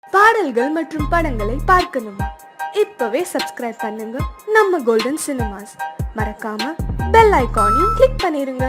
பாடல்கள் மற்றும் படங்களை பார்க்கணுமா? இப்பவே சப்ஸ்கிரைப் பண்ணுங்க நம்ம கோல்டன் சினிமாஸ். மறக்காம பெல் ஐகானையும் கிளிக் பண்ணிருங்க.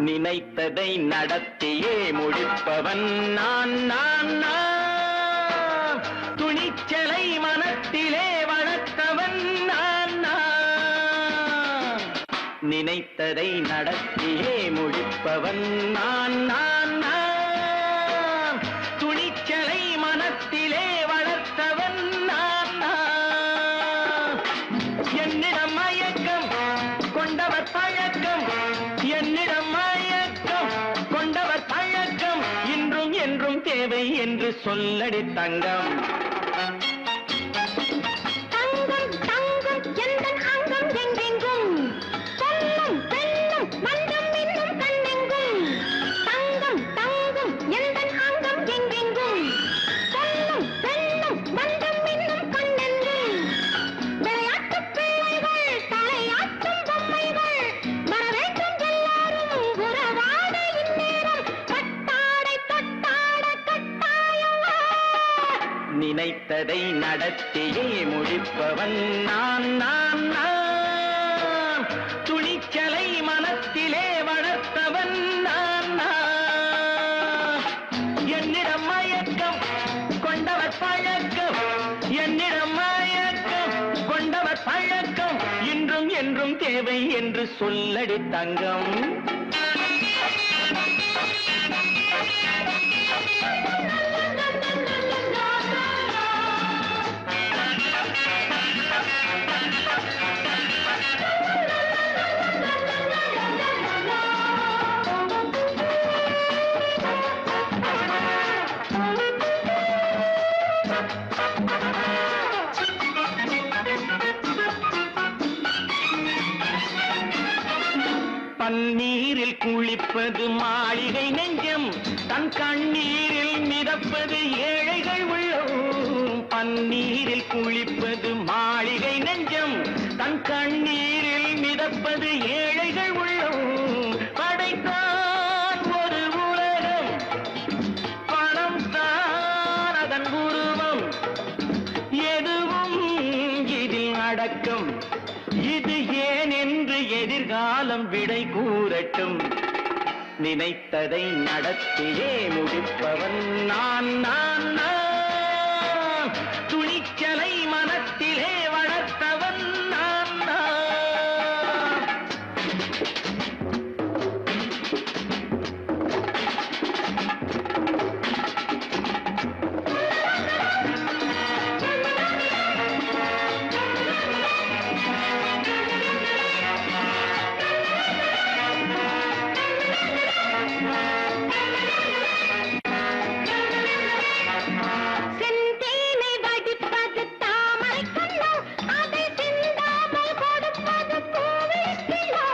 நினைத்ததை நடத்தியே முடிப்பவன் நான் நான் நான். துணிச்சலை மனத்திலே வளர்த்தவன் நான் நான். நினைத்ததை நடத்தியே முடிப்பவன் நான் நான் நான். துணிச்சலை மனத்திலே வளர்த்தவன் நான் நான். என்னிடம் மயக்கம் கொண்டவர் பழக்கம், என்னிடம் மயக்கம் கொண்டவர் பழக்கம், இன்றும் என்றும் தேவை என்று சொல்லடி தங்கம். தங்கம் தங்கம் எந்தன் அங்கம் எங்கெங்கும், பொன்னும் பெண்ணும் மன்றம் இன்னும் கண்ணெங்கும். தங்கம் தங்கம் எந்தன் அங்கம் எங்கெங்கும், பொன்னும் பெண்ணும் மன்றம் இன்னும் கண்ணெங்கும். விளையாட்டு பிள்ளைகள் தலையாட்டும் பொம்மைகள், வரவேற்கும் எல்லாரும் உறவாட இந்நேரம் கட்டாடை தொட்டாட கட்டாயமா. நினைத்ததை நடத்தியே முடிப்பவன் நான் நான் நான். துணிச்சலை மனத்திலே வளர்த்தவன் நான் நான். என்னிடம் மயக்கம் கொண்டவர் பழக்கம், என்னிடம் மயக்கம் கொண்டவர் பழக்கம், இன்றும் என்றும் தேவை என்று சொல்லடி தங்கம். பன்னீரில் குளிப்பது மாளிகை நெஞ்சம், தன் கண்ணீரில் மிதப்பது ஏழைகள் உள்ளம். பன்னீரில் குளிப்பது மாளிகை நெஞ்சம், தன் கண்ணீரில் மிதப்பது ஏழைகள் உள்ளம். படைத்தான் ஒரு உலகம், பணம் தான் அதன் உருவம், எதுவும் இதில் அடக்கம். இது ஏன் என்று எதிர்காலம் விடை கூறட்டும். நினைத்ததை நடத்தியே முடிப்பவன் நான் நான் நான். துணிச்சலை மனத்திலே வளர்த்தவன் நான் நான். செந்தேனை வடிப்பது தாமரை கண்ணோ, அதை சிந்தாமல் கொடுப்பது பூவிக்கிலோ.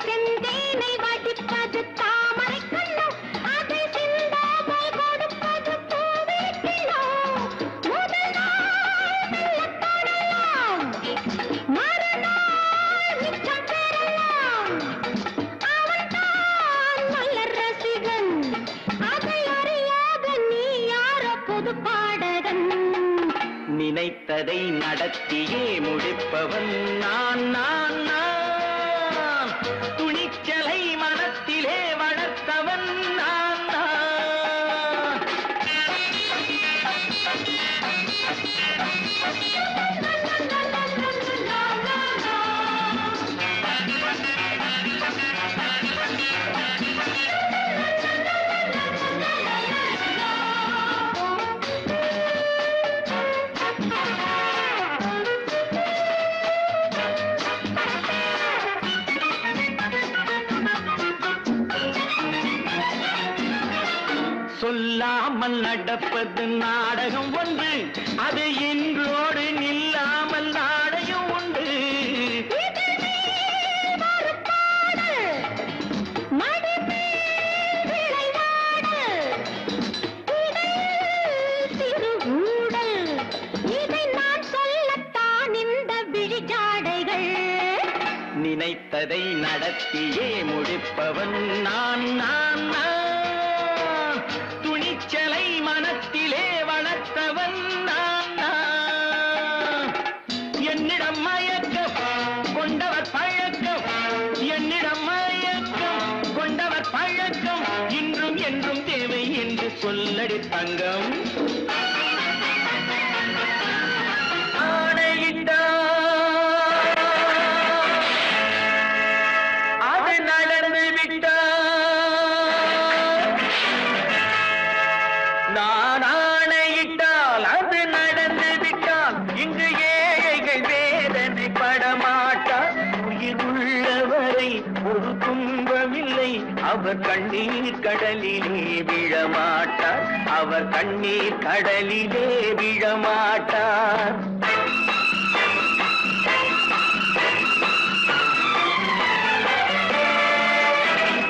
செந்தேனை வடிப்பது தாமரை கண்ணோ, அதை சிந்தாமல் கொடுப்பது பூவிக்கிலோ. முதல் நாள் மெல்லத் தொடலாம், மறுநாள் மிச்சம் பெறலாம். அவன்தான் நல்ல ரசிகன், அதை அறியாத நீ யாரோ புது பாடகன். நினைத்ததை நடத்தியே முடிப்பவன் நான் நான் நான். துணிச்சலை மனத்திலே வளர்த்தவன் நான் நான். நில்லாமல் நடப்பது நாடகம் ஒன்று, அது இன்றோடு நில்லாமல் நாடையும் உண்டு. நினைத்ததை நடத்தியே முடிப்பவன் நான் நான் நான். துணிச்சலை மனத்திலே வளர்த்தவன் நான் நான். என்னிடம் மயக்கம் கொண்டவர் பழக்கம், என்னிடம் மயக்கம் கொண்டவர் பழக்கம், இன்றும் என்றும் தேவை என்று சொல்லடி தங்கம். நான் ஆணையிட்டால் அது நடந்து விட்டால் இங்கு ஏழைகள் வேதனை படமாட்டார். உயிர் உள்ளவரை ஒரு துன்பமில்லை, அவர் கண்ணீர் கடலிலே விழமாட்டார், அவர் கண்ணீர் கடலிலே விழமாட்டார்.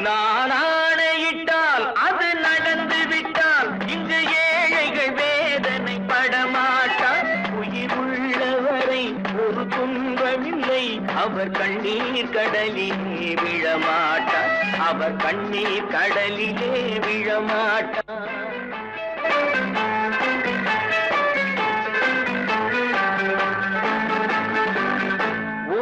நான் ஆணையிட்டால் அது நடந்து விட்டால் இங்கு ஏழைகள் வேதனை படமாட்டார். உயிர் உள்ளவரை ஒரு துன்பமில்லை, அவர் கண்ணீர் கடலிலே விழமாட்டார், அவர் கண்ணீர் கடலிலே விழமாட்டார்.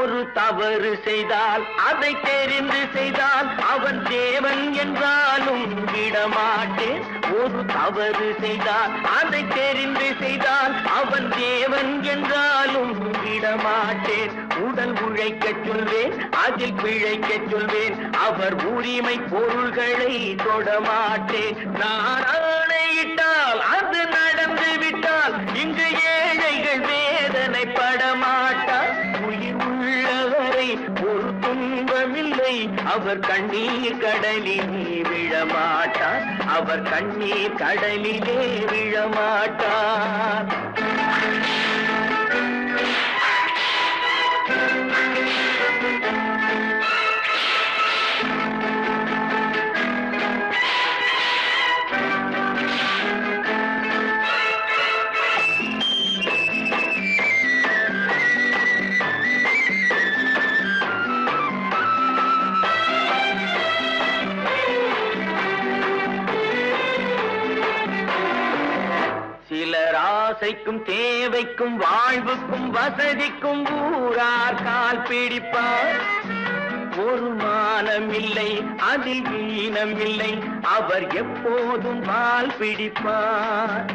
ஒரு தவறு செய்தால் அதை தெரிந்து செய்தால் அவன் தேவன் என்றாலும் விடமாட்டேன். ஒரு தவறு செய்தால் அதை தெரிந்து செய்தால் அவன் தேவன் என்றாலும் விடமாட்டேன். உடல் உழைக்கச் சொல்வேன், அதில் பிழைக்கச் சொல்வேன், அவர் உரிமை பொருள்களை தொடமாட்டேன். நான் ஆணையிட்டால் அது நடந்து விட்டால் இங்கு ஏழைகள் வேதனை படமாட்டார். உயிர் உள்ளவரை ஒரு துன்பமில்லை, அவர் கண்ணீர் கடலிலே விழமாட்டார், அவர் கண்ணீர் கடலிலே விழமாட்டார். சிலர் ஆசைக்கும் தேவைக்கும் வாழ்வுக்கும் வசதிக்கும் ஊரார் கால் பிடிப்பார். ஒரு மானம் இல்லை, அதில் ஈனம் இல்லை, அவர் எப்போதும் கால் பிடிப்பார்.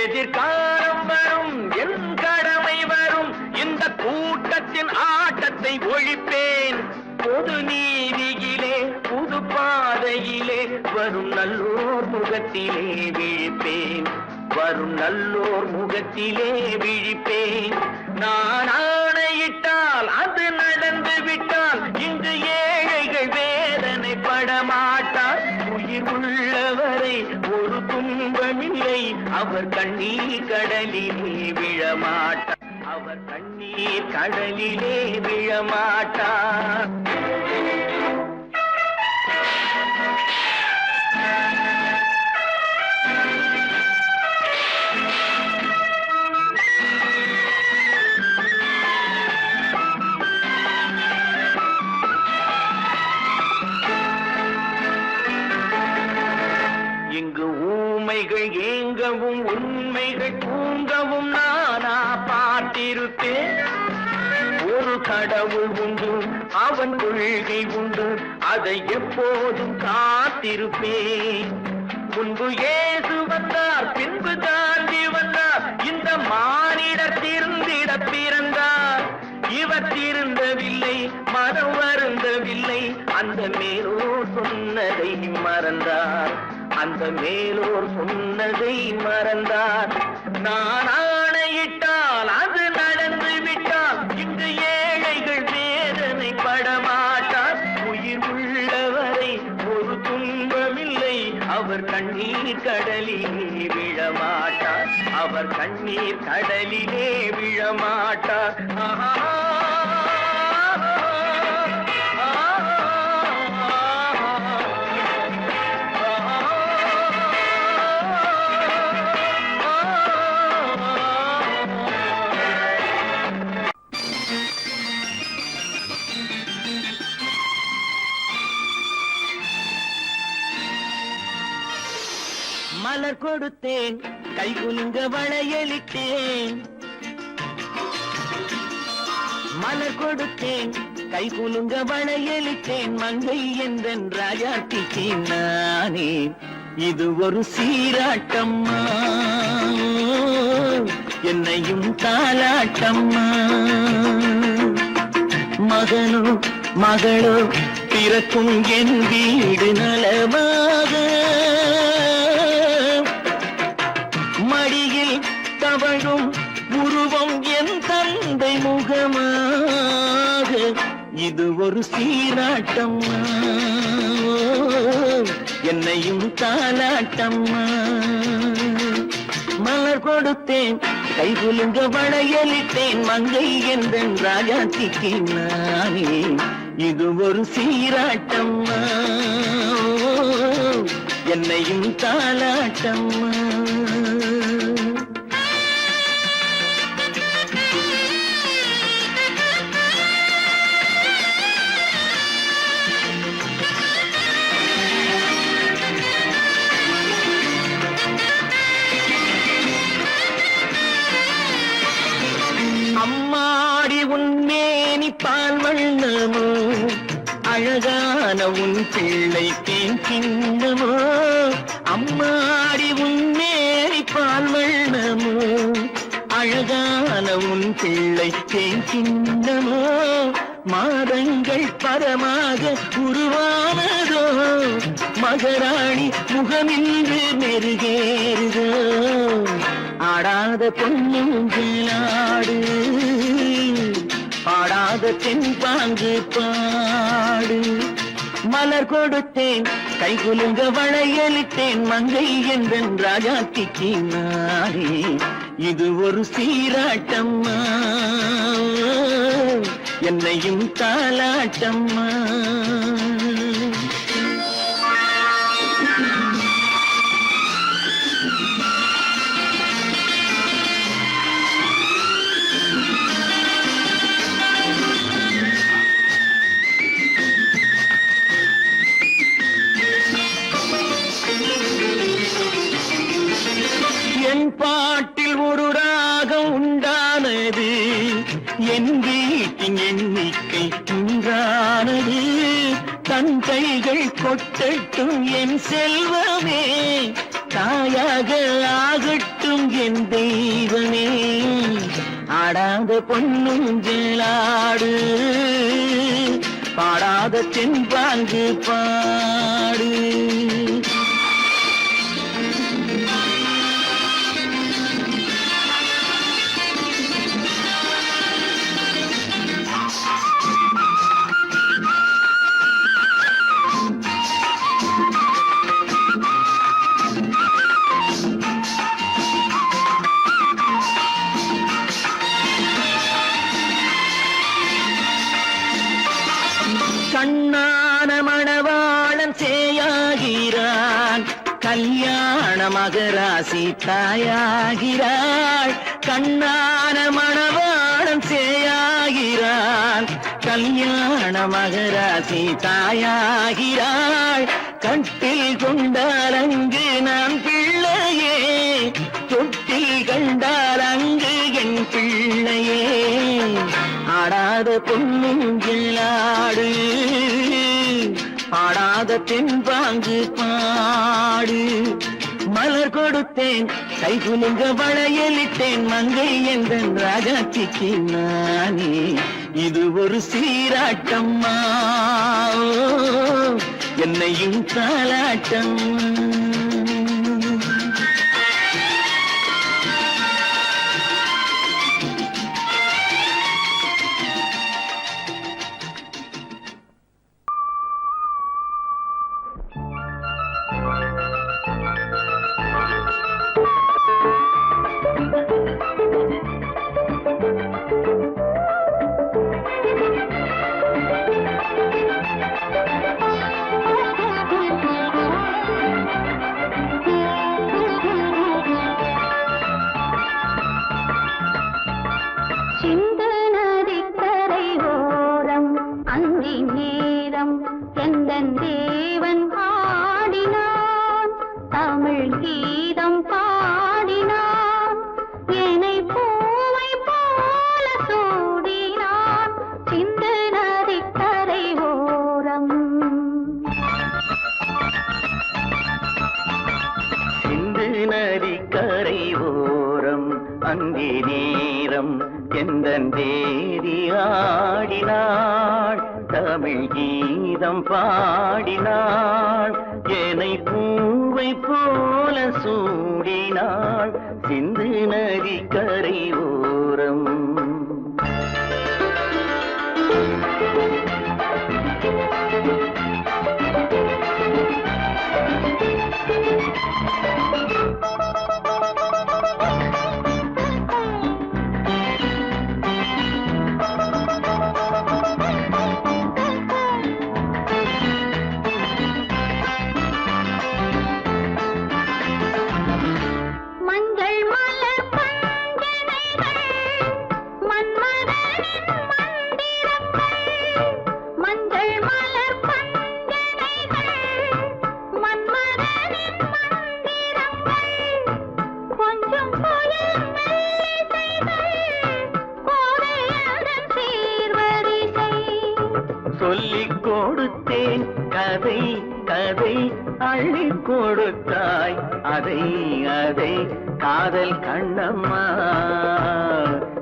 எதிர்காலம் வரும், என் கடமை வரும், இந்த கூட்டத்தின் ஆட்டத்தை ஒழிப்பேன். பொது நீதியிலே புது பாதையிலே வரும் நல்லோர் முகத்திலே விழிப்பேன், வரும் நல்லோர் முகத்திலே விழிப்பேன். நான் ஆணையிட்டால் அது நடந்து விட்டால் இங்கு ஏழைகள் வேதனை படமாட்டார். உயிர் உள்ளவரை ஒரு துன்பமில்லை, அவர் கண்ணீர் கடலிலே விழமாட்டார், அவர் கண்ணீர் கடலிலே விழமாட்டார். இங்கு ஊமைகள் ஏங்கவும் உண்மைகள் தூங்கவும் நானா பார்த்திருப்பேன். ஒரு கடவுள் உண்டு, அவன் கொள்கை உண்டு, அதை எப்போதும் காத்திருப்பேன். முன்பு இயேசு வந்தார், பின்பு காந்தி வந்தார், இந்த மானிடர் திருந்திட பிறந்தார். இவர் திருந்தவில்லை, மனம் வருந்தவில்லை, அந்த மேலோர் சொன்னதை மறந்தார், அந்த மேலோர் சொன்னதை மறந்தார். நான் ஆணையிட்டால் அது நடந்து விட்டால் இங்கு ஏழைகள் வேதனை படமாட்டார். உயிர் உள்ளவரை ஒரு துன்பமில்லை, அவர் கண்ணீர் கடலிலே அவர் கண்ணீர் கடலிலே விழமாட்டார். ஆஹா. மலர் கொடுத்தேன், கை குலுங்க வளையலிட்டேன். மலர் கொடுத்தேன், கை குலுங்க வளையலிட்டேன். மங்கை என்றன் ராஜாத்திக்கு நானே, இது ஒரு சீராட்டம்மா, என்னையும் தாலாட்டம்மா. மகனோ மகளோ பிறக்கும் என் வீடு நலமாக, மடியில் தவழும் உருவம் என் தந்தை முகமாக, இது ஒரு சீராட்டம்மா, என்னையும் தாலாட்டம்மா. மலர் கொடுத்தேன், கை குலுங்க வளையலிட்டேன். மங்கை என்றன் ராஜாத்திக்கு நானே, இது ஒரு சீராட்டம்மா, என்னையும் தாலாட்டம்மா. அம்மாடி உன்மேனி பால் வண்ணமோ, அழகான உன் பிள்ளை தேன் கிண்ணமோ. அம்மாடி உன்மேனி பால் வண்ணமோ, அழகான உன் பிள்ளை தேன் கிண்ணமோ. மாதங்கள் பரமாக உருவானதோ, மகராணி முகமின்று மெருகேறுதோ. ஆடாத பொன்னுங்களாடு, பாடாத தென்பாங்கு பாடு. மலர் கொடுத்தேன், கை குலுங்க வளையலிட்டேன். மங்கை என்றன் ராஜாத்திக்கு நானே, இது ஒரு சீராட்டம்மா, என்னையும் தாலாட்டம்மா. என் பாட்டில் ஒரு ராகம் உண்டானது, என் வீட்டின் எண்ணிக்கை உண்டானது. தன் கைகள் கொட்டட்டும் என் செல்வமே, தாயாக ஆகட்டும் என் தெய்வமே. ஆடாத பொன்னுங்களாடு, பாடாத தென்பாங்கு பாடு. கண்ணான மணவாளன் சேயாகிறான், கல்யாண மகராசி தாயாகிறாள். கண்ணான மணவாளன் சேயாகிறான், கல்யாண மகராசி தாயாகிறாள். கட்டில் கொண்டால் அங்கு நான் பிள்ளையே, தொட்டில் கண்டால் அங்கு என் பிள்ளையே. ஆடாத பொன்னுங்களாடு, பாடாத தென்பாங்கு பாடு. மலர் கொடுத்தேன், கை குலுங்க வளையலிட்டேன். மங்கை என்றன் ராஜாத்திக்கு நானே, இது ஒரு சீராட்டம்மா, என்னையும் தாலாட்டம்மா. அந்தி நேரம் எந்தன் தேவி ஆடினாள் தமிழ் கீதம் பாடினாள் என்னை பூவை போல சூடினாள் சிந்து நதி கரை ஓரம் சொல்லிக் கொடுத்தேன் கதை கதை அள்ளி கொடுத்தாய் அதை அதை காதல் கண்ணம்மா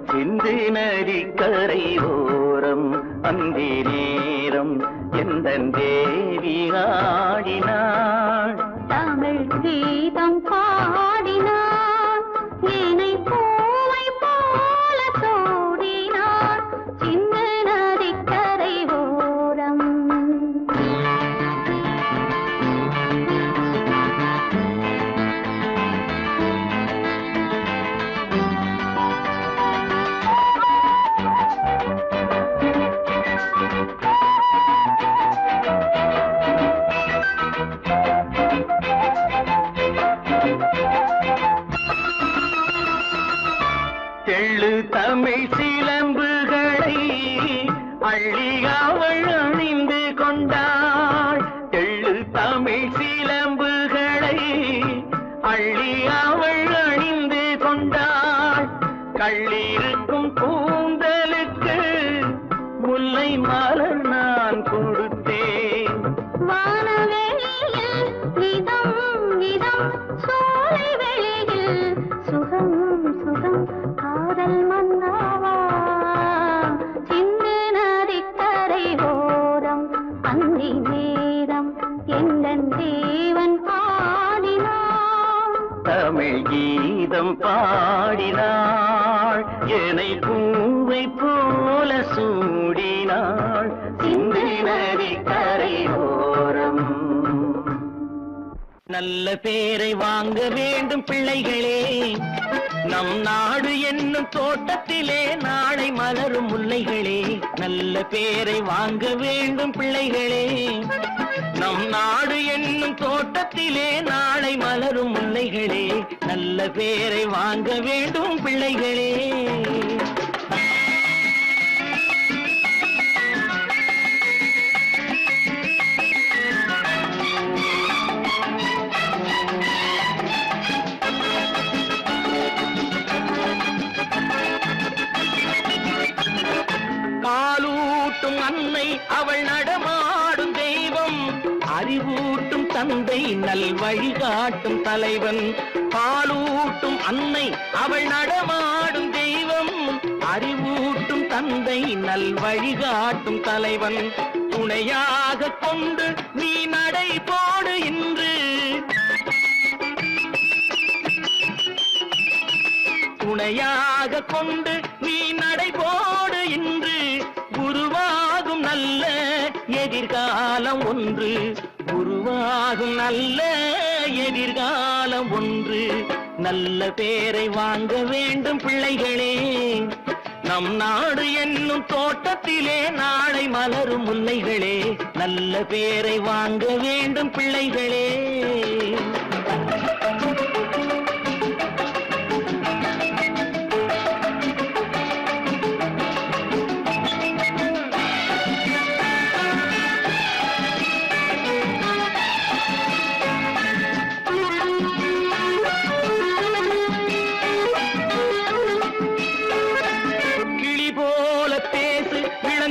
சிந்து நதி கரை ஓரம் அந்தி நேரம் எந்தன் தேவி ஆடினாள் தமிழ் கீதம் பாடினாள் என்னை பூவை போல சூடினாள் சிந்து நதி கரை ஓரம் தெள்ளு தமிழ் சிலம்புகளை அள்ளி அவள் அணிந்து கொண்டாள் தெள்ளு தமிழ் சிலம்புகளை அள்ளி அவள் அணிந்து கொண்டாள் கள்ளிருக்கும் கூந்தலுக்கு முல்லை மலர் நான் கொடுத்தேன் வானவெளியில் இதம் இதம் சோலை வெளியில் சுகம் சுகம் காதல் மன்னாவா சிந்து நதி கரை ஓரம் அந்தி நேரம் எந்தன் தேவன் பாடினான் தமிழ் கீதம் பாடினாள் என்னை பூவை போல சூடினாள் சிந்து நதி கரை ஓரம் நல்ல பேரை வாங்க வேண்டும் பிள்ளைகளே நம் நாடு என்னும் தோட்டத்திலே நாளை மலரும் முல்லைகளே நல்ல பேரை வாங்க வேண்டும் பிள்ளைகளே நம் நாடு என்னும் தோட்டத்திலே நாளை மலரும் முல்லைகளே நல்ல பேரை வாங்க வேண்டும் பிள்ளைகளே பாலூட்டும் அன்னை அவள் நடமாடும் தெய்வம் அறிவூட்டும் தந்தை நல் வழிகாட்டும் தலைவன் பாலூட்டும் அன்னை அவள் நடமாடும் தெய்வம் அறிவூட்டும் தந்தை நல் வழிகாட்டும் தலைவன் துணையாக கொண்டு நீ நடை போடு இன்று துணையாக கொண்டு நீ நடை போடு இன்று உருவாகும் நல்ல எதிர்காலம் ஒன்று உருவாகும் நல்ல எதிர்காலம் ஒன்று நல்ல பேரை வாங்க வேண்டும் பிள்ளைகளே நம் நாடு என்னும் தோட்டத்திலே நாளை மலரும் முல்லைகளே நல்ல பேரை வாங்க வேண்டும் பிள்ளைகளே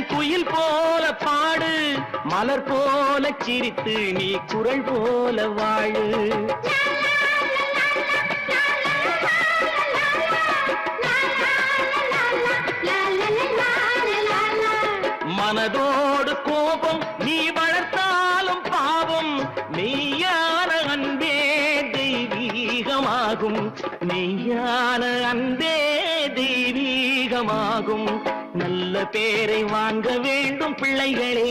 குயில் போல பாடு மலர் போல சிரித்து நீ குரல் போல வாழு மனதோடு கோபம் நீ வளர்த்தாலும் பாவம் மெய்யான அன்பே தெய்வீகமாகும் மெய்யான அன்பே தெய்வீகமாகும் நல்ல பேரை வாங்க வேண்டும் பிள்ளைகளே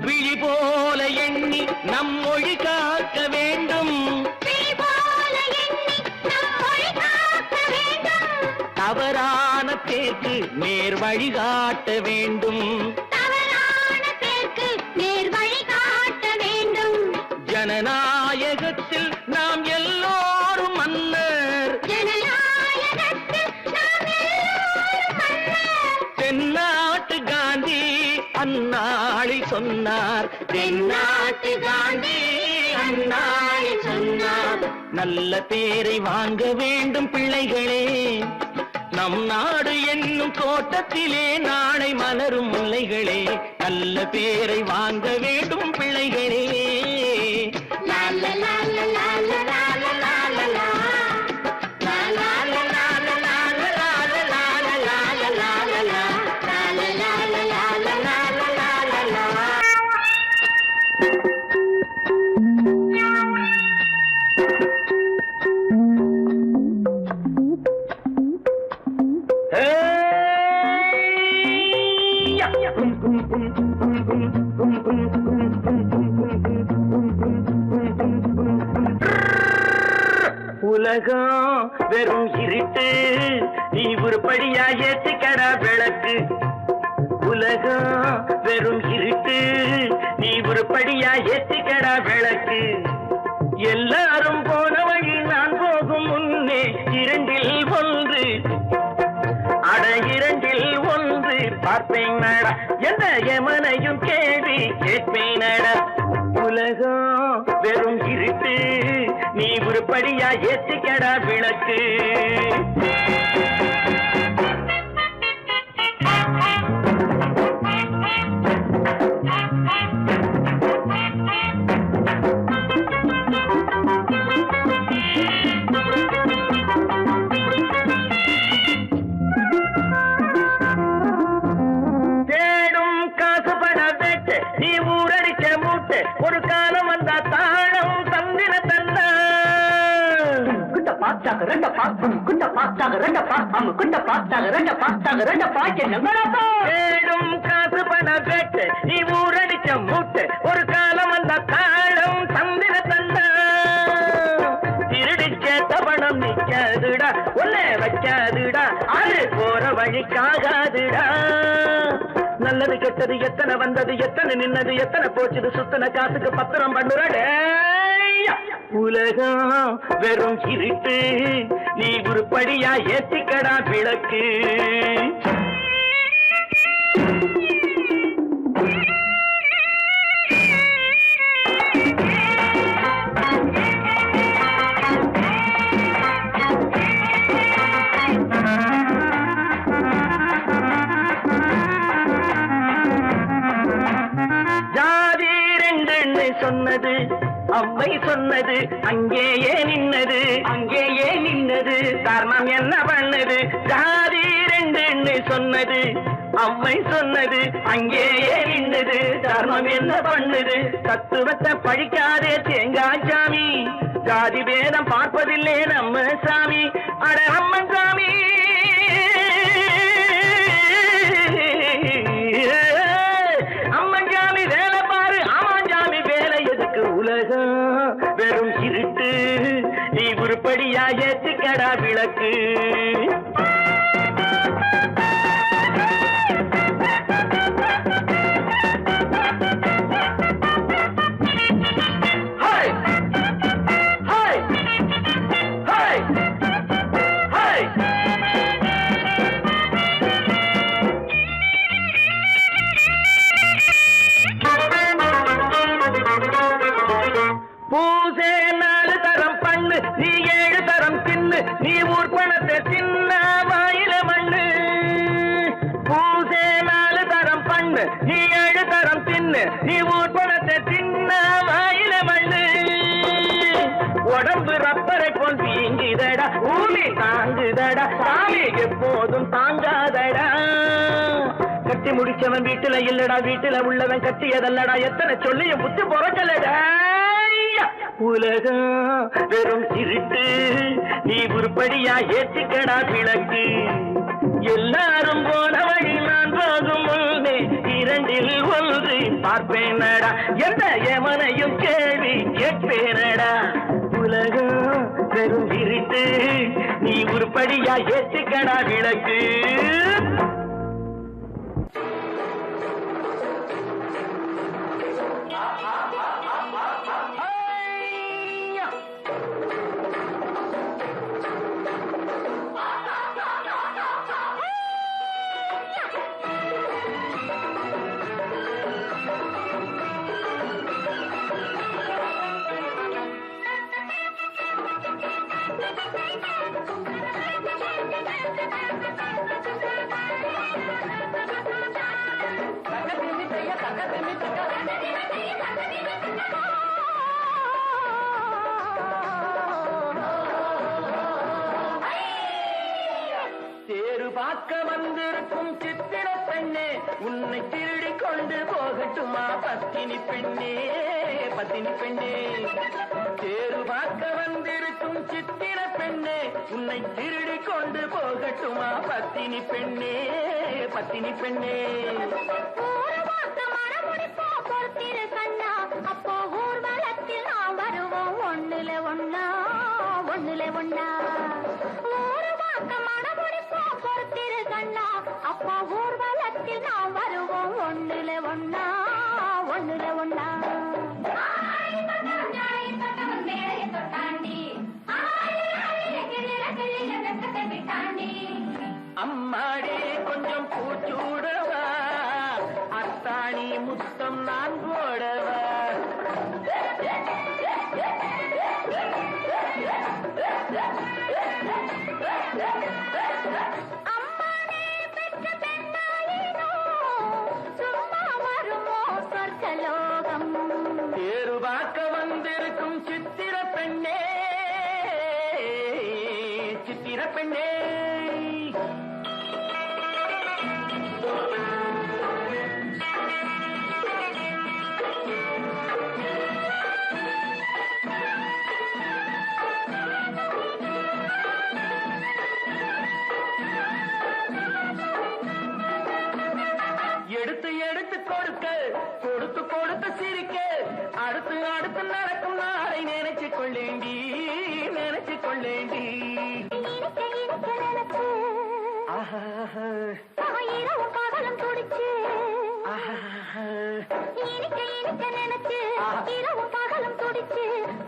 விழி போல எண்ணி நம் மொழி காக்க வேண்டும் தவறான பேருக்கு நேர் வழி காட்ட வேண்டும் ஜனநாயகத்தில் நாம் எல்லோரும் மன்னர் தென்னாட்டு காந்தி அந்நாளில் சொன்னார் தென்னாட்டு காந்தி அந்நாளில் சொன்னார் நல்ல பேரை வாங்க வேண்டும் பிள்ளைகளே நம் நாடு என்னும் தோட்டத்திலே நாளை மலரும் முல்லைகளே நல்ல பேரை வாங்க வேண்டும் பிள்ளைகளே உலகம் வெறும் இருட்டு நீ உருப்படியா ஏத்திக்கடா விளக்கு உலகம் வெறும் இருட்டு நீ உருப்படியா ஏத்திக்கடா விளக்கு எல்லாரும் போன வழி நான் போகும் முன்னே இரண்டில் ஒன்று அட இரண்டில் ஒன்று பார்ப்பேன் நட எந்த எமனையும் கேள்வி கேட்பேன் நட உலகம் வெறும் இருட்டு நீ உருப்படியா ஏத்திக்கடா விளக்கு ஒரு காலம் வந்தா தாழம் தந்திர தந்தா குட்ட பாச்சாக ரெண்ட பாக்கும் குட்ட பாச்சாக ரெண்ட பாக்கம் குட்ட பாச்சாக ரெண்ட பாச்சாக ரெண்ட பாக்க நம்பரப்பா ஏடும் காசு பண வெட்டு நீ ஊரடிச்ச மூட்டு ஒரு காலம் வந்தா தாழம் தந்திர தந்தா திருடிச்ச தவணம் நிக்காதுடா ஒல்ல வைக்காதுடா அது போற வழிக்காகாதுடா நல்லது கெட்டது எத்தனை வந்தது எத்தனை நின்னது எத்தனை போச்சுது சுத்தன காசுக்கு பத்திரம் பண்ணுறடே உலகம் வெறும் இருட்டு நீ உருப்படியா ஏத்திக்கடா விளக்கு சொன்னது அவ்வை சொன்னது அங்கேயே நின்னது தர்மம் என்ன பண்ணது ஜாதி ரெண்டு சொன்னது அவ்வை சொன்னது அங்கேயே நின்னது தர்மம் என்ன பண்ணுது தத்துவத்தை படிக்காதே தேங்காய் சாமி ஜாதி பேதம் பார்ப்பதில்லை நம்ம சாமி அட அம்மன் சாமி அம்மன் சாமி வேலை பாரு ஆமான் சாமி வேலை எதுக்கு உலகம் வெறும் இருட்டு நீ உருப்படியா ஏத்திக்கடா விளக்கு பூசே 4 தரம் பண்ணு நீ 7 தரம் தின்னு நீ ஊர் பணத்தை தின்ன வாயில மண்ணு பூ தாங்குதடா பூமி தாங்குதடா சாமி எப்போதும் தாங்காதடா. கட்டி முடிச்சவன் வீட்டுல இல்லடா வீட்டுல உள்ளவன் கட்டியதல்லடா எத்தனை சொல்லியும் புத்தி பொறக்கலடா. உலகம் வெறும் திருட்டு நீ உருப்படியா ஏற்றிக்கடா விளக்கு. எல்லாரும் போன வழி நான் போகும் முன்னே இரண்டில் ஒன்று பார்ப்பேனடா எந்த எமனையும் கேள்வி கேட்பேனடா. உலகம் வெறும் இருட்டு நீ உருப்படியா ஏற்றிக்கடா விளக்கு. தேரு பார்க்க வந்திருக்கும் சித்திர பெண்ணே உன்னை திருடி கொண்டு போகட்டுமா பத்தினி பெண்ணே பத்தினி பெண்ணே. தேரு பார்க்க வந்திருக்கும் சித்திர பெண்ணே உன்னை திருடி கொண்டு போகட்டுமா பத்தினி பெண்ணே பத்தினி பெண்ணே. அப்போ ஊர்வலத்தில் நாம் வருவோம் ஒண்ணுல ஒண்ணா ஒண்ணுல ஒண்ணா. பொறுத்திரு கண்ணா அப்போ ஊர்வலத்தில் நாம் வருவோம் ஒண்ணுல ஒண்ணா ஒண்ணுல ஒண்ணா. அம்மாடி கொஞ்சம் பூச்சூடவா அத்தாணி முத்தம் நான் போடவா. தேரு பார்க்க வந்திருக்கும் சித்திர பெண்ணே சித்திர பெண்ணே. எடுத்து எடுத்து கொடுக்க கொடுத்து கொடுத்து சிரிக்க அடுத்து அடுத்து நடக்கும் நாளை நினைச்சு கொள்ளேண்டி நினைச்சு கொள்ளேண்டி. இரவும் பகலும் துடிச்சு இனிக்க இனிக்க நினைச்சு இரவும் பகலும் துடிச்சு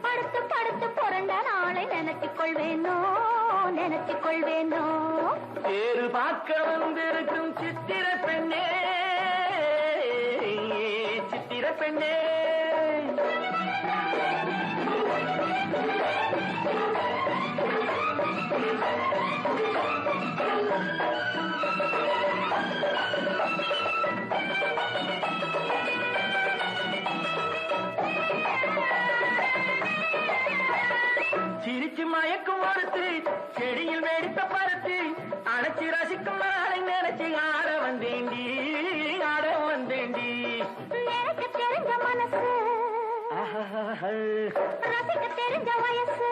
படுத்து படுத்து புரண்ட நாளை நினைச்சுக் கொள்வேனோ நினைச்சுக் கொள்வேனோ. தேரு பார்க்க வந்திருக்கும் சித்திர பெண்ணே சித்திர பெண்ணே. சிரிச்சு மயக்கும் மறுத்து செடியில் வெடித்த பருத்து அணைச்சி ரசிக்கும் நாளை நினைச்சு ஆட வந்தேண்டி ஆட வந்தேண்டி. எனக்கு தெரிஞ்ச மனசு ரசிக்க தெரிஞ்ச வயசு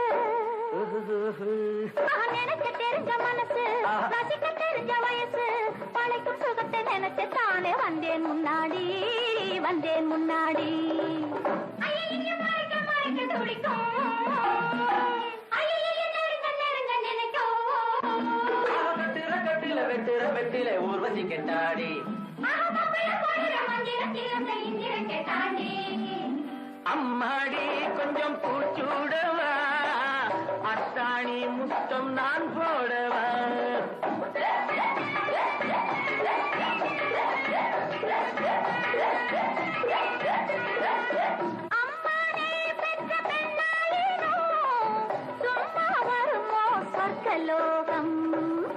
நினைக்க தெரிஞ்ச மனசு ரசிக்க தெரிஞ்ச வயசு பழைக்கும் சுகத்தை நினைச்சு தானே வந்தேன் முன்னாடி வந்தேன் முன்னாடி. வெட்டுற வெட்டில ஊர்வசி கெட்டாடி அம்மாடி கொஞ்சம் பூச்சூடவா அத்தாணி முத்தம் நான் போடவா.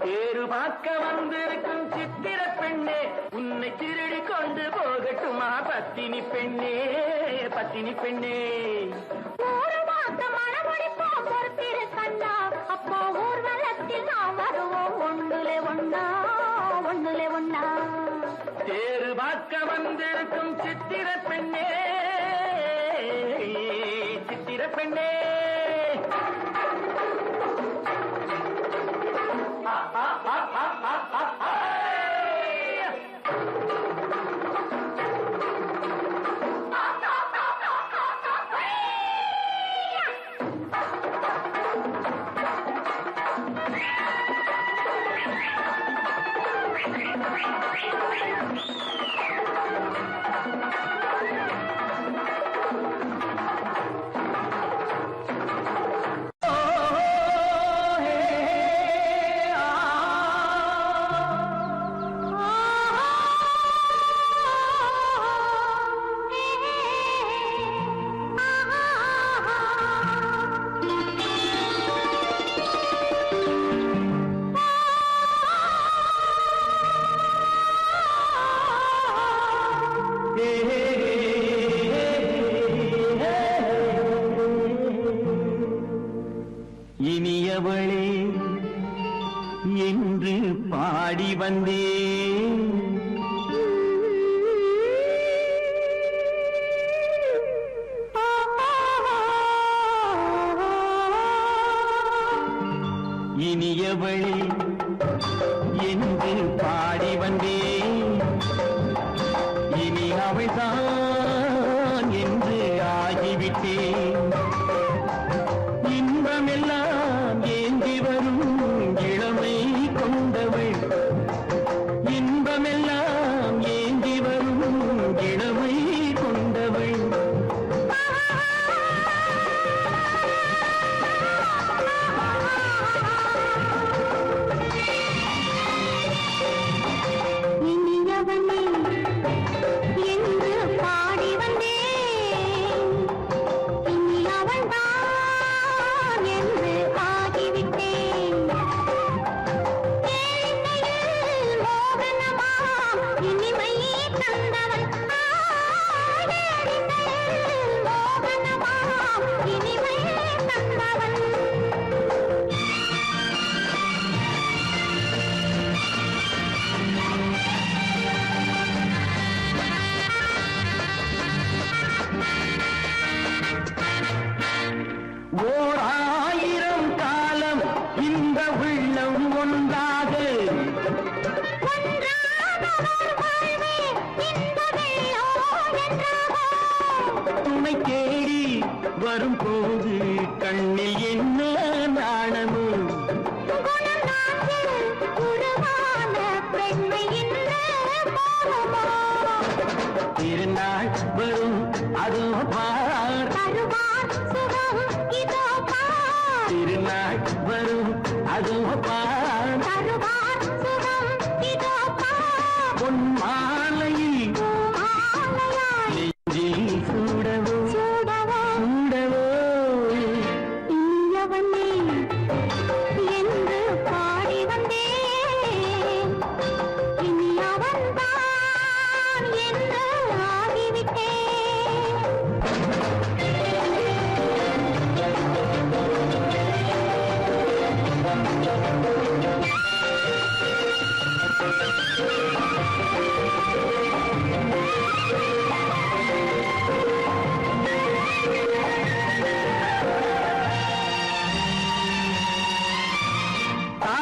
தேரு பார்க்க வந்திருக்கும் சித்திர பெண்ணே உன்னை திருடி கொண்டு போகட்டுமா பத்தினி பெண்ணே பத்தினி பெண்ணே. மனமொழி பொறுத்திரு கண்ணா அப்போ ஒன்னா ஒண்ணுல ஒன்னா தேரு பார்க்க வந்திருக்கும் சித்திர பெண்ணே சித்திர பெண்ணே இனியவளே என்று பாடி வந்தேன் இனியவளே என்று பாடி வந்தேன் இனி அவள்தான் என்று ஆகிவிட்டேன் இன்பமெல்லாம் ஏந்தி வரும் இளமை கொண்டவள் இன்பமெல்லாம் ஏந்தி வரும் இளமை கொண்டவள் இனியவனே என்று பாடி வந்தேன் இனி அவள்தான் என்று ஆகிவிட்டேன் கேளிக்கையில் மோகனமா இனிமை தந்தவள் கேளிக்கையில் மோகனமா இனிமை தந்தவள் ஓர் ஆயிரம் காலம் இந்த உள்ளம் ஒன்றாக துணை தேடி வரும்போது கண்ணில் என்ன நாணமும் திருநாள் வரும் அதோ பார் திருநாள் வரும் அதோ பார் பொன் மாலையில் நெஞ்சில் சூடவோ சூடவோ என்று பாடி வந்தேன் இனி அவன்தான் என்று ஆகிவிட்டேன்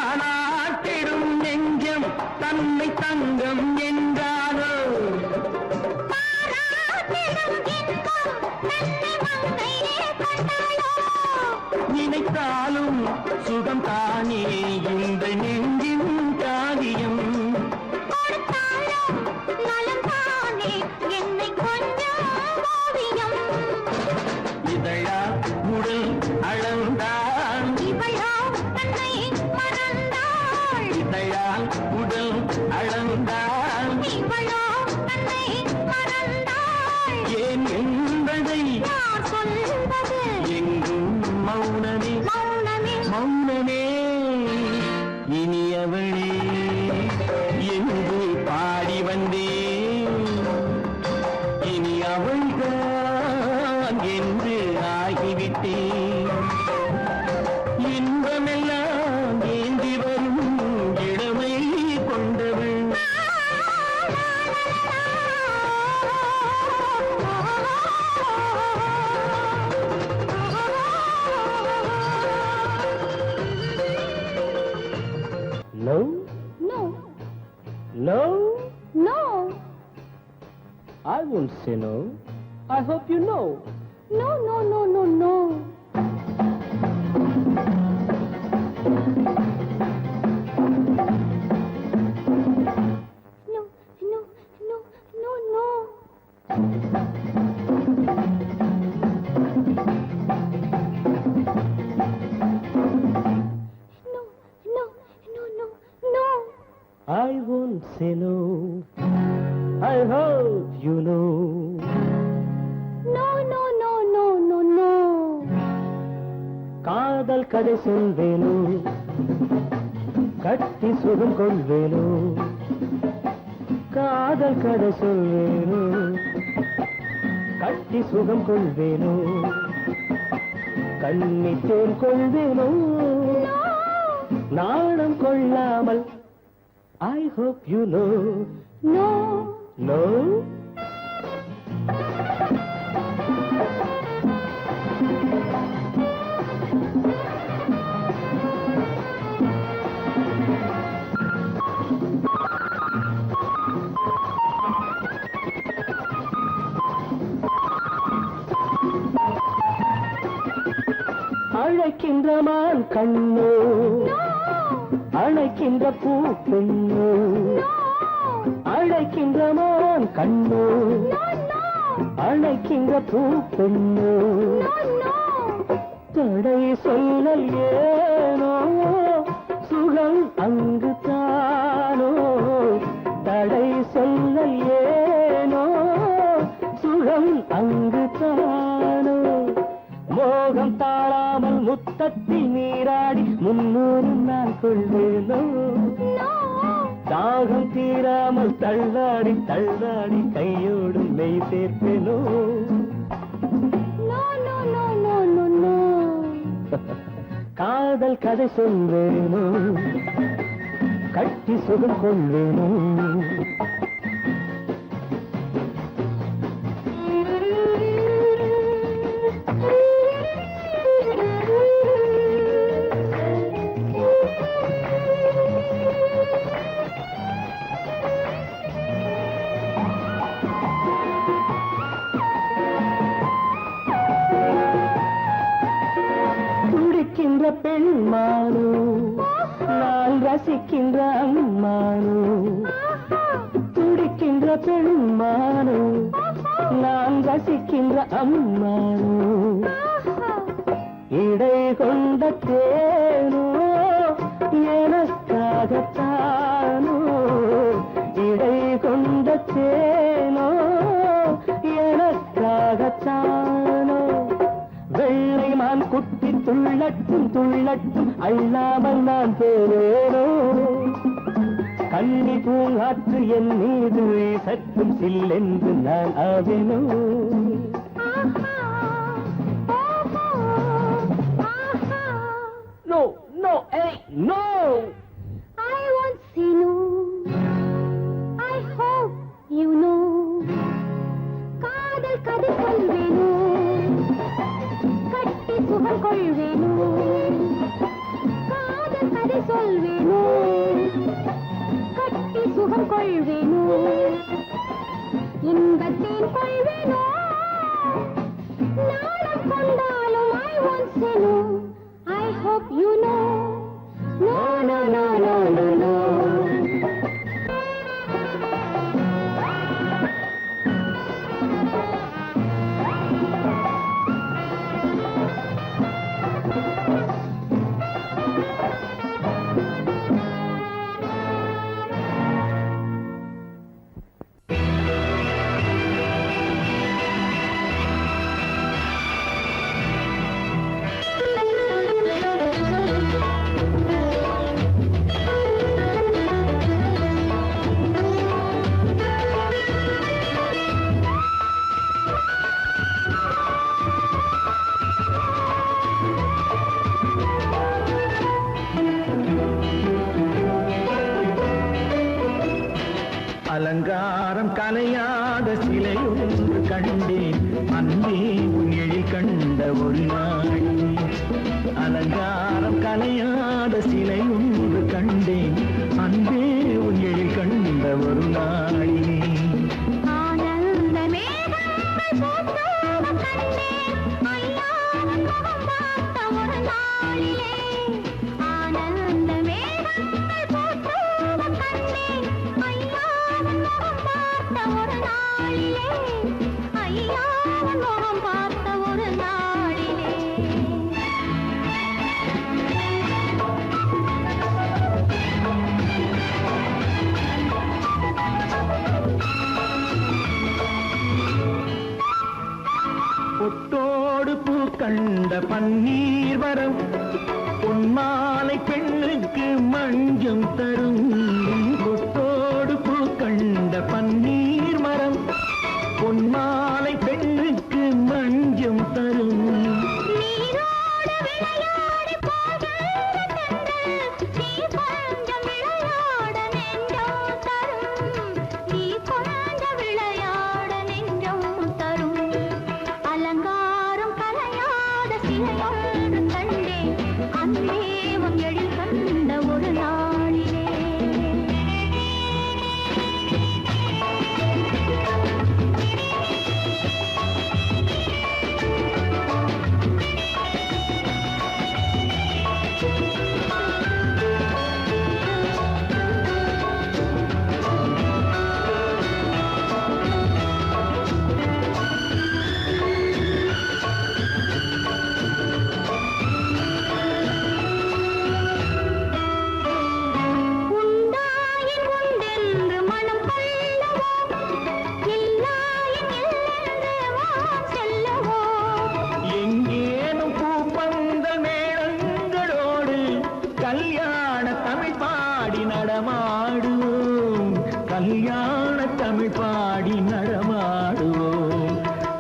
தானாட்டிடும் நெஞ்சம் தன்னை தங்கம் என்றாரோ நினைத்தாலும் சுகம் தானே இந்த நெஞ்சின் காரியம் இதழா உடல் அளந்தான் இதழால் உடல் அளந்தான் ஏன் என்பதை எங்கும் மௌனமே மௌனமே இனி No? No. No? No. I won't say no. I hope you know. No, no, no, no, no. No, no, no, no, no. No, no, no, no, no. I won't say no. I hope you know. No, no, no, no, no, no. காதல் கதை சொல்வேனோ கட்டி சுகம் கொள்வேனோ காதல் கதை சொல்வேனோ கட்டி சுகம் கொள்வேனோ கண்ணித்தேன் கொள்வேனோ நாணம் கொள்ளாமல் I hope you know. No. No? அழைக்கின்ற மான் கண்ணோ அழைக்கின்ற பூ பெண்ணோ அழைக்கின்ற மான் கண்ணோ அழைக்கின்ற பூ பெண்ணோ தடை சொல்லல் ஏனோ சுகம் அங்கு தானோ தடை சொல்லல் ஏனோ சுகம் அங்கு தானோ மோகம் தாழாமல் முத்தத்தில் நீராடி 300 நான் கொள்வேனோ தாகம் தீராமல் தள்ளாடி தள்ளாடி கையோடு மெய் சேர்ப்பேனோ No, no, no, no, no, no. காதல் கதை சொல்வேனோ கட்டி சுகம் கொள்வேனோ துடிக்கின்ற பெண்மானோ நான் ரசிக்கின்ற அம்மானோ துடிக்கின்ற பெண்மானோ நான் ரசிக்கின்ற அம்மானோ இடை கொண்ட தேனோ எனக்காகத்தானோ இடை கொண்ட தேனோ எனக்காகத்தானோ வெள்ளை மான் குட்டி துள்ளட்டும் துள்ளட்டும் அள்ளாமல் நான் போவேனோ கண்ணி பூங்காற்று என் மீது சற்றும் சில்லென்று நான் ஆவேனோ No, no, hey, no! I won't say no. I hope you know. காதல் கதை சொல்வேனோ கட்டி சுகம் கொள்வேனோ காதல் கதை சொல்வேனோ கட்டி சுகம் கொள்வேனோ இன்பத்தேன் கொள்வேனோ நாடம் கொண்டாலும் I won't say no. I hope you know. No, no, no, no, no, no. அலங்காரம் கலையாத சிலை ஒன்று கண்டேன் அன்பே உன் எழில் கண்ட ஒரு நாள் அலங்காரம் கலையாத சிலை ஒன்று கண்டேன் ஒரு நாளிலே ஆனந்த மேகங்கள் போற்றும் கண்டேன் ஐயா உன் முகம் பார்த்த ஒரு நாளிலே ஆனந்த மேகங்கள் போற்றும் கண்டேன் ஐயா உன் முகம் பார்த்த ஒரு நாளிலே ஐயா உன் முகம் பார்த்த ஒரு நாளிலே பொட்டோடு பூ கண்ட பன்னீர் வரம் பொன்மாலை பெண்ணுக்கு மஞ்சம் தரும் பொட்டோடு பூ கண்ட பன்னீர் மரம் பொன்மாலை பெண்ணுக்கு மஞ்சம் தரும் நீரோடு விளையாடி போகின்ற தென்றல் நீ கொஞ்சம் விளையாட நெஞ்சம் தரும் நீ கொஞ்சம் விளையாட நெஞ்சம் தரும் அலங்காரம் கலையாத சிலையொன்று கண்டேன் அன்பே உன் எழில் கண்ட ஒரு நாளிலே உண்டாயின் உண்டென்று மனம் கொள்ளவோ இல்லாயின் இல்லென்று வான் செல்லவோ எங்கேனும் பூப்பந்தல் மேளங்களோடு கல்யாண தமிழ் பாடி நடமாடுவோம் கல்யாண தமிழ் பாடி நடமாடுவோம்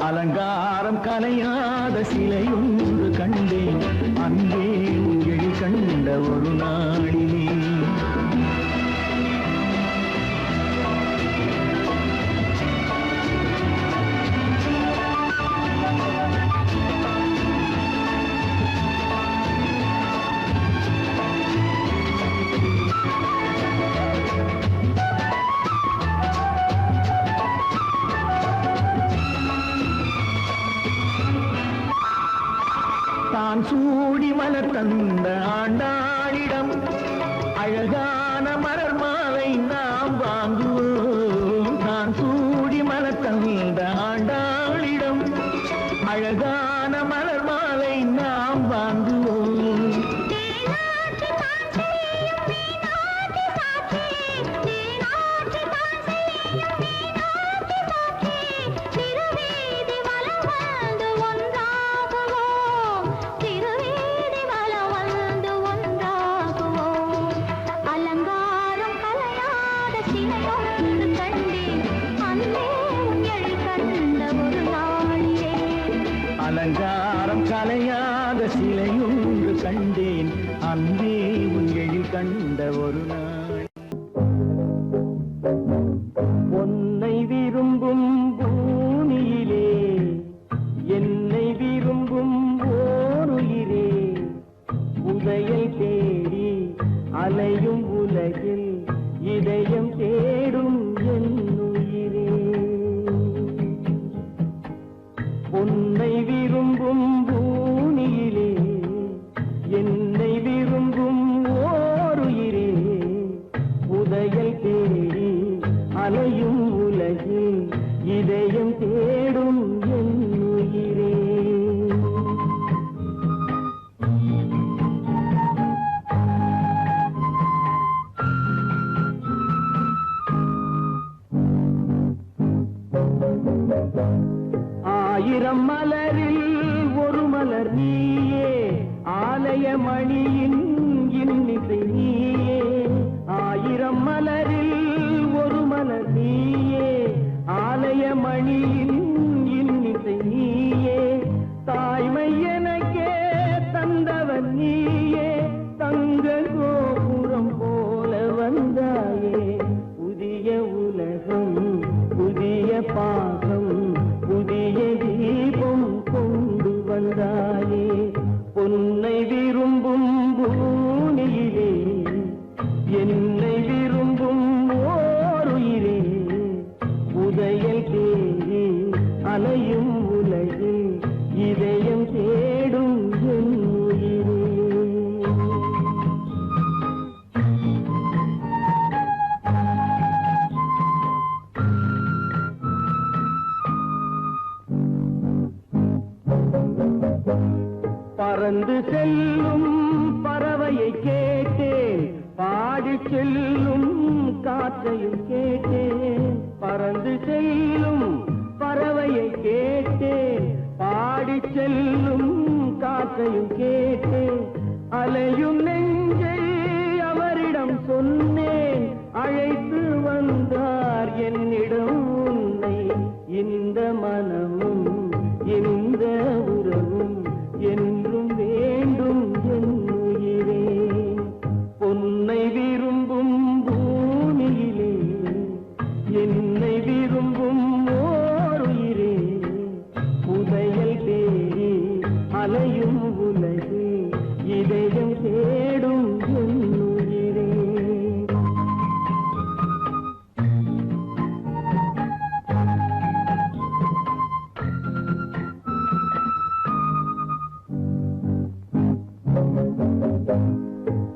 அலங்காரம் கலையாத சிலை ஒன்று கண்டேன் அன்பே உன் எழில் கண்ட ஒரு நாளிலே தான் சூடி மலர் தந்த ஆண்டாளிடம் அழகான மலர் மாலை நாம் வாங்குவோம் தான் சூடி மலர் தந்த ஆண்டாளிடம் அழகான மலர் மாலை நாம் வாங்குவோம் தேனாற்றி தான் செய்யும் மீனாற்றி சாட்சி தேனாற்றி தான் செய்யும் மீனாற்றி சாட்சி திருவீதி வலம் வந்து ஒன்றாகுவோம் திருவீதி வலம் வந்து ஒன்றாகுவோம் அலங்காரம் கலையாத சிலையொன்று கண்டேன் அன்பே உன் எழில் கண்ட ஒரு நாளிலே அலங்காரம் கலையாத சிலையொன்று கண்டேன் அன்பே உன் எழில் கண்ட ஒரு நாள் உன்னை விரும்பும் பூமியிலே என்னை விரும்பும் ஓருயிரே உதயை தேடி அலையும் உலகில் இதயம் தேடும் என் உயிரே உன்னை விரும்பும் பூமியிலே என்னை விரும்பும் ஓருயிரே உதயல் தேடி அலையும் உலகில் இதயம் தேடும் என் உயிரே ஆயிரம் மலரில் ஒரு மலர் நீயே ஆலய மணியின் இன்னிசை நீயே ஆயிரம் மலரில் ஒரு மலர் நீயே ஆலய மணியின் இன்னிசை நீயே தாய்மை எனக்கே தந்தவன் நீயே தங்க கோபுரம் போல வந்தாயே புதிய உலகம் புதிய பாகம் புதிய தீபம் கொண்டு வந்தாயே பொன்னை விரும்பும் பறந்து செல்லும் பறவையை கேட்டேன், பாடி செல்லும் காற்றையும் கேட்டேன். பறந்து செல்லும் பறவையை கேட்டேன், பாடி செல்லும் காற்றையும் கேட்டேன். அலையும் நெஞ்சை அவரிடம் சொன்னேன், அழைத்து வந்தார் என்னிடம் உன்னை. இந்த மனமும் இந்த உறவும் என்றும் வேண்டும் என் உயிரே. பொன்னை விரும்பும் பூமியிலே என்னை விரும்பும் ஓர் உயிரே. புதையல் தேடி அலையும் உலகு இதயம் தேடும் என் உயிரே.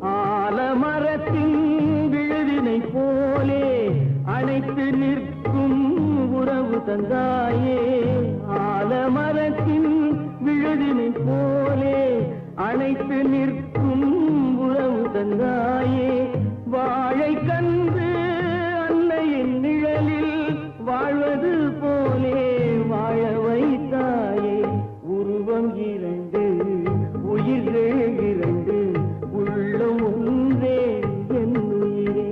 ஆலமரத்தின் விழுதினை போலே அணைத்து நிற்கும் உறவு தந்தாயே. ஆலமரத்தின் விழுதினை போலே அணைத்து நிற்கும் உறவு தந்தாயே. வாழை கன்று அன்னையின் நிழலில் வாழ்வது போலே வாழ வைத்தாயே. உருவம் இரண்டு உயிர்கள் இரண்டு உள்ளம் ஒன்றே என் உயிரே.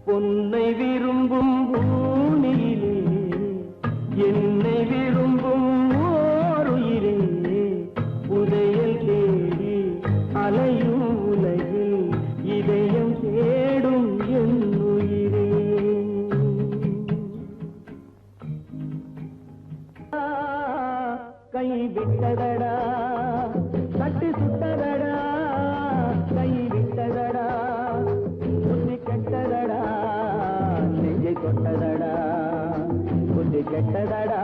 பொன்னை விரும்பும் பூமியிலே என்னை விரும்பும் ஓர் உயிரே. புதையல் தேடி அலையும் உலகில் இதயம் தேடும் என் உயிரே. கை விட்டதடா தட்டி சுட்டதடா, கை விட்டதடா புத்தி கெட்டதடா, நெஞ்சை தொட்டதடா புத்தி கெட்டதடா,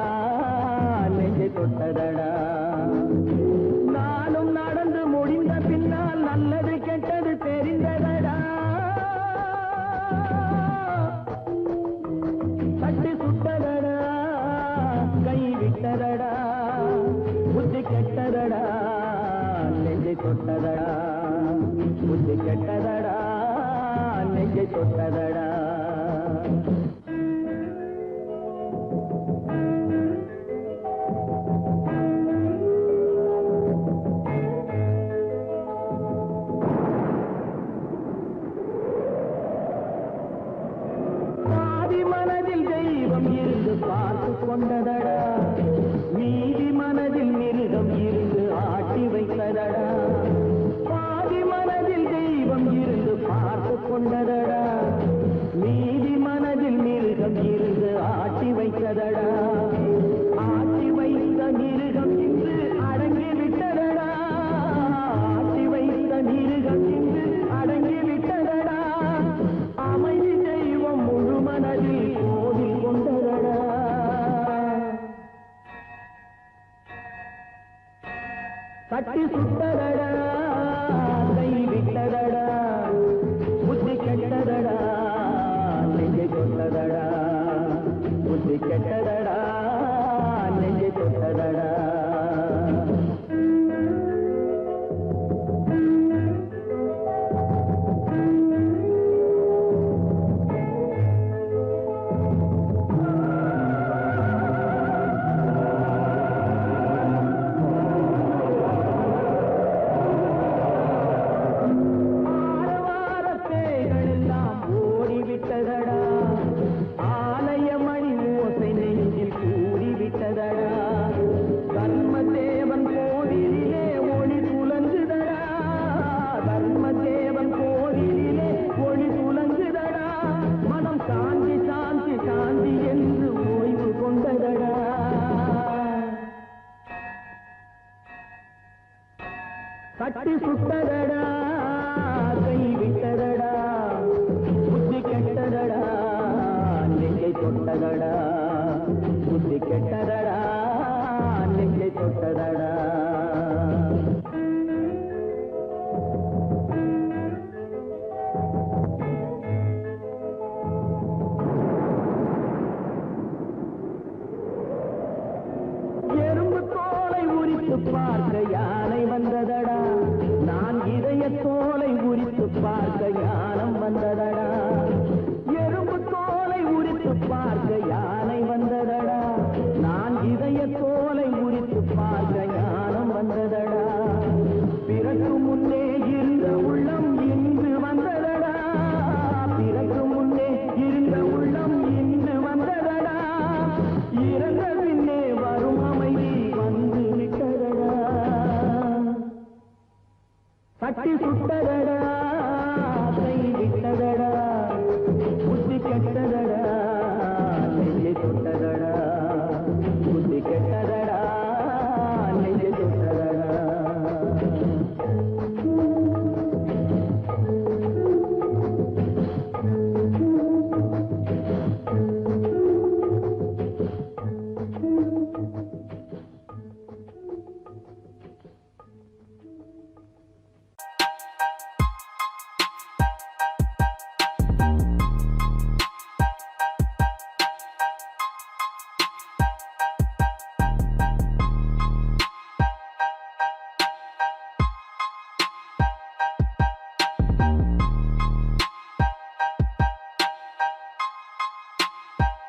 நெஞ்சை தொட்டதடா. நானும் நடந்து முடிந்த பின்னால் நல்லது கெட்டது தெரிந்ததடா. தட்டி சுட்டதடா, கை விட்டதடா, புத்தி கெட்டதடா, நெஞ்சை தொட்டதடா புத்தி கெட்டதடா, நெஞ்சை தொட்டதடா. பாதி மனதில் தெய்வம் இருந்து பார்த்து கொண்டதடா, மீதி மனதில் மிருகம் இருந்து ஆட்டி வைத்ததடா. பாதி மனதில் தெய்வம் இருந்து பார்த்து கொண்டதடா, மீதி மனதில் மிருகம் இருந்து ஆட்டி வைத்ததடா. ஆட்டி வைத்த மிருகம் இன்று அடங்கி விட்டதடா, ஆட்டி வைத்த மிருகம் இன்று அடங்கி விட்டதடா. அமைதி தெய்வம் முழு மனதில் கோவில் கொண்டதடா. தட்டி சுட்டதடா, கை விட்டதடா, புத்தி கெட்ட வந்ததடா